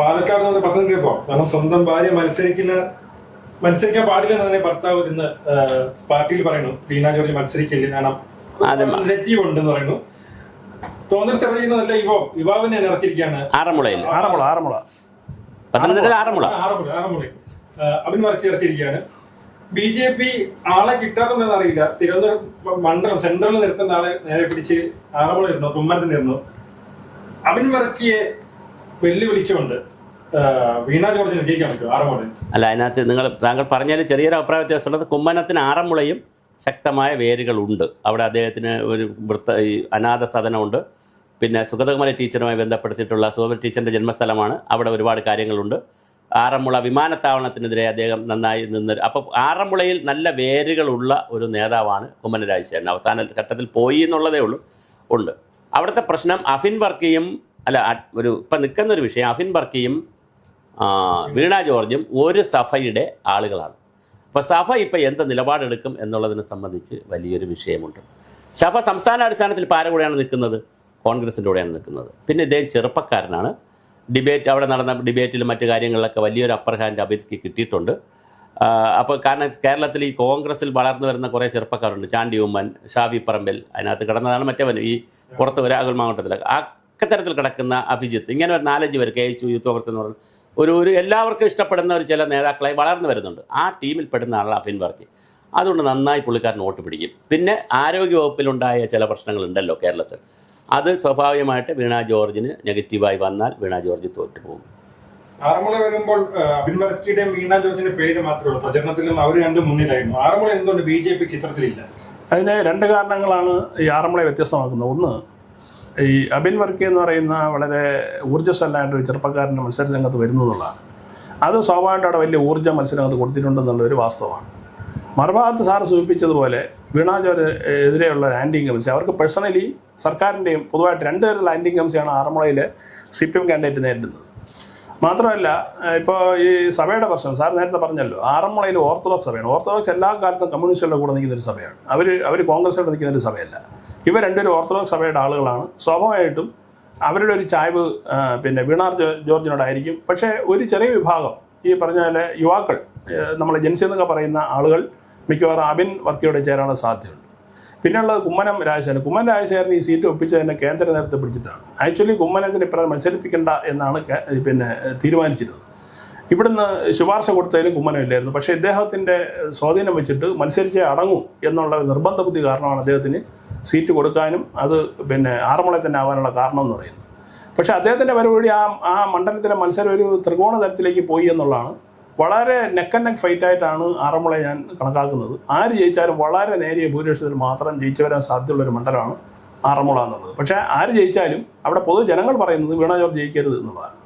പാലക്കാട് നിന്ന് പത്രം കേൾപ്പോ കാരണം സ്വന്തം ഭാര്യ മത്സരിക്കാൻ പാടില്ലെന്ന് തന്നെ ഭർത്താവ് ഇന്ന് പാർട്ടിയിൽ പറയുന്നു. വീണ ജോർജ് മത്സരിക്കില്ല, കാരണം നെഗറ്റീവ് ഉണ്ടെന്ന് പറയുന്നു. കോൺഗ്രസ് ചെയ്യുന്നതല്ല യുവാവിനെ ഇറക്കിയിരിക്കുകയാണ്. ആറന്മുള അബിൻ വർക്കി ഇറക്കിയിരിക്കുകയാണ്. BJP ആളെ കിട്ടാത്തതെന്ന് അറിയില്ല. തിരുവനന്തപുരം മണ്ഡലം സെൻട്രലിൽ നിർത്തുന്ന ആളെ നേരെ പിടിച്ച് ആറന്മുള ഇരുന്നു, കുമ്മനത്തിന് ഇരുന്നു. അബിൻ വർക്കിയെ വെല്ലുവിളിച്ചുകൊണ്ട് വീണ ജോർജിന് ജയിക്കാൻ പറ്റും ആറന്മുള? അല്ല, അതിനകത്ത് താങ്കൾ പറഞ്ഞാൽ ചെറിയൊരു അഭിപ്രായ വ്യത്യാസമുള്ളത്. കുമ്മനത്തിന് ആറന്മുളയും ശക്തമായ വേരുകളുണ്ട്. അവിടെ അദ്ദേഹത്തിന് ഒരു അനാഥ സദനമുണ്ട്. പിന്നെ സുഗതകുമാരി ടീച്ചറുമായി ബന്ധപ്പെടുത്തിയിട്ടുള്ള സുഗതകുമാരി ടീച്ചറിൻ്റെ ജന്മസ്ഥലമാണ്. അവിടെ ഒരുപാട് കാര്യങ്ങളുണ്ട്. ആറന്മുള വിമാനത്താവളത്തിനെതിരെ അദ്ദേഹം നന്നായി നിന്ന്. അപ്പോൾ ആറന്മുളയിൽ നല്ല വേരുകളുള്ള ഒരു നേതാവാണ് കുമ്മനം രാജശേഖരൻ. അവസാന ഘട്ടത്തിൽ പോയി എന്നുള്ളതേ ഉണ്ട്. അവിടുത്തെ പ്രശ്നം അഫിൻ വർക്കിയും ഇപ്പം നിൽക്കുന്നൊരു വിഷയം, അഫിൻ വർക്കിയും വീണ ജോർജും ഒരു സഭയുടെ ആളുകളാണ്. അപ്പോൾ സഭ ഇപ്പോൾ എന്ത് നിലപാടെടുക്കും എന്നുള്ളതിനെ സംബന്ധിച്ച് വലിയൊരു വിഷയമുണ്ട്. സഭ സംസ്ഥാന അടിസ്ഥാനത്തിൽ ഇപ്പോൾ ആരുടെ കൂടെയാണ് നിൽക്കുന്നത്? കോൺഗ്രസിൻ്റെ കൂടെയാണ് നിൽക്കുന്നത്. പിന്നെ ഇദ്ദേഹം ചെറുപ്പക്കാരനാണ്. അവിടെ നടന്ന ഡിബേറ്റിലും മറ്റു കാര്യങ്ങളിലൊക്കെ വലിയൊരു അപ്പർ ഹാൻഡ് അഭിക്ക് കിട്ടിയിട്ടുണ്ട്. അപ്പോൾ കാരണം കേരളത്തിൽ ഈ കോൺഗ്രസിൽ വളർന്നു വരുന്ന കുറേ ചെറുപ്പക്കാരുണ്ട്. ചാണ്ടി ഉമ്മൻ, ഷാഫി പറമ്പിൽ, അതിനകത്ത് കിടന്നതാണ് മറ്റവൻ ഈ പുറത്ത് വരെ അകൽമാവട്ടത്തിലൊക്കെ അക്കത്തരത്തിൽ കിടക്കുന്ന അഭിജിത്ത്, ഇങ്ങനെ ഒരു 4-5 പേര് KSU യൂത്ത് കോൺഗ്രസ് എന്ന് പറയുന്നത് ഒരു എല്ലാവർക്കും ഇഷ്ടപ്പെടുന്ന ഒരു ചില നേതാക്കളായി വളർന്നു വരുന്നുണ്ട്. ആ ടീമിൽ പെടുന്ന ആളാണ് അഫിൻ വർക്കി. അതുകൊണ്ട് നന്നായി പുള്ളിക്കാരൻ വോട്ട് പിടിക്കും. പിന്നെ ആരോഗ്യവകുപ്പിലുണ്ടായ ചില പ്രശ്നങ്ങളുണ്ടല്ലോ കേരളത്തിൽ, അത് സ്വാഭാവികമായിട്ട് വീണ ജോർജിന് നെഗറ്റീവായി വന്നാൽ വീണ ജോർജ് തോറ്റുപോകും. ആറന്മുള വരുമ്പോൾ അബിൻ വർക്കിയുടെയും വീണ ജോർജിന്റെ പേര് മാത്രമേ ഉള്ളൂ. പ്രചരണത്തിലും അവർ രണ്ടും മുന്നിലായിരുന്നു. ആറന്മുള എന്തുകൊണ്ട് BJP ചിത്രത്തിലില്ല? അതിന് 2 കാരണങ്ങളാണ് ഈ ആറന്മുളയെ വ്യത്യസ്തമാക്കുന്നത്. ഒന്ന്, ഈ അബിൻ വർക്കി എന്ന് പറയുന്ന വളരെ ഊർജ്ജസ്വലനായിട്ടൊരു ചെറുപ്പക്കാരൻ്റെ മത്സര രംഗത്ത് വരുന്നു എന്നുള്ളതാണ്. അത് സ്വാഭാവികമായിട്ട് അവിടെ വലിയ ഊർജ്ജ മത്സരരംഗത്ത് കൊടുത്തിട്ടുണ്ടെന്നുള്ളൊരു വാസ്തവമാണ്. മറുഭാഗത്ത് സാറ് സൂചിപ്പിച്ചതുപോലെ വീണ ജോർജ് എതിരെയുള്ള ആൻറ്റി ഇൻകംസി, അവർക്ക് പേഴ്സണലി സർക്കാരിൻ്റെയും പൊതുവായിട്ട് 2 തരത്തിലുള്ള ആൻറ്റി ഇൻകംസിയാണ് ആറന്മുളയിൽ CPM കാൻഡിഡേറ്റ് നേരിടുന്നത്. മാത്രമല്ല, ഇപ്പോൾ ഈ സഭയുടെ പ്രശ്നം സാർ നേരത്തെ പറഞ്ഞല്ലോ, ആറന്മുളയിൽ ഓർത്തഡോക്സ് സഭയാണ്. ഓർത്തഡോക്സ് എല്ലാ കാലത്തും കമ്മ്യൂണിസ്റ്റുകളുടെ കൂടെ നിൽക്കുന്നൊരു സഭയാണ്. അവർ കോൺഗ്രസിലൂടെ നിൽക്കുന്നൊരു സഭയല്ല. ഇവർ രണ്ടുപേരും ഓർത്തഡോക്സ് സഭയുടെ ആളുകളാണ്. സ്വാഭാവികമായിട്ടും അവരുടെ ഒരു ചായ്വ് പിന്നെ വീണ ജോർജിനോടായിരിക്കും. പക്ഷേ ഒരു ചെറിയ വിഭാഗം, ഈ പറഞ്ഞ പോലെ യുവാക്കൾ, നമ്മളെ ജെൻസി എന്നൊക്കെ പറയുന്ന ആളുകൾ മിക്കവാറും അബിൻ വർക്കിയോട് ചേരാനുള്ള സാധ്യതയുണ്ട്. പിന്നെയുള്ളത് കുമ്മനം രാജശേഖരൻ ഈ സീറ്റ് ഒപ്പിച്ചതിനെ കേന്ദ്ര നേതൃത്വം പിടിച്ചിട്ടാണ്. ആക്ച്വലി കുമ്മനത്തിന് ഇപ്പം മത്സരിപ്പിക്കേണ്ട എന്നാണ് പിന്നെ തീരുമാനിച്ചിരുന്നത്. ഇവിടുന്ന് ശുപാർശ കൊടുത്തതിലും കുമ്മനമില്ലായിരുന്നു. പക്ഷേ ഇദ്ദേഹത്തിൻ്റെ സ്വാധീനം വെച്ചിട്ട് മത്സരിച്ചേ അടങ്ങും എന്നുള്ള നിർബന്ധ ബുദ്ധി കാരണമാണ് അദ്ദേഹത്തിന് സീറ്റ് കൊടുക്കാനും അത് പിന്നെ ആറന്മുളയിൽ തന്നെ ആവാനുള്ള കാരണം എന്ന് പറയുന്നത്. പക്ഷേ അദ്ദേഹത്തിൻ്റെ പരിപാടി ആ മണ്ഡലത്തിലെ മത്സരം ഒരു ത്രികോണ തലത്തിലേക്ക് പോയി എന്നുള്ളതാണ്. വളരെ നെക്ക് ആൻഡ് നെക്ക് ഫൈറ്റായിട്ടാണ് ആറന്മുള ഞാൻ കണക്കാക്കുന്നത്. ആര് ജയിച്ചാലും വളരെ നേരിയ ഭൂരിപക്ഷത്തിൽ മാത്രം ജയിച്ചു വരാൻ സാധ്യതയുള്ളൊരു മണ്ഡലമാണ് ആറന്മുള എന്നുള്ളത്. പക്ഷേ ആര് ജയിച്ചാലും അവിടെ പൊതുജനങ്ങൾ പറയുന്നത് വീണ ജോർജ് ജയിക്കരുത് എന്നുള്ളതാണ്.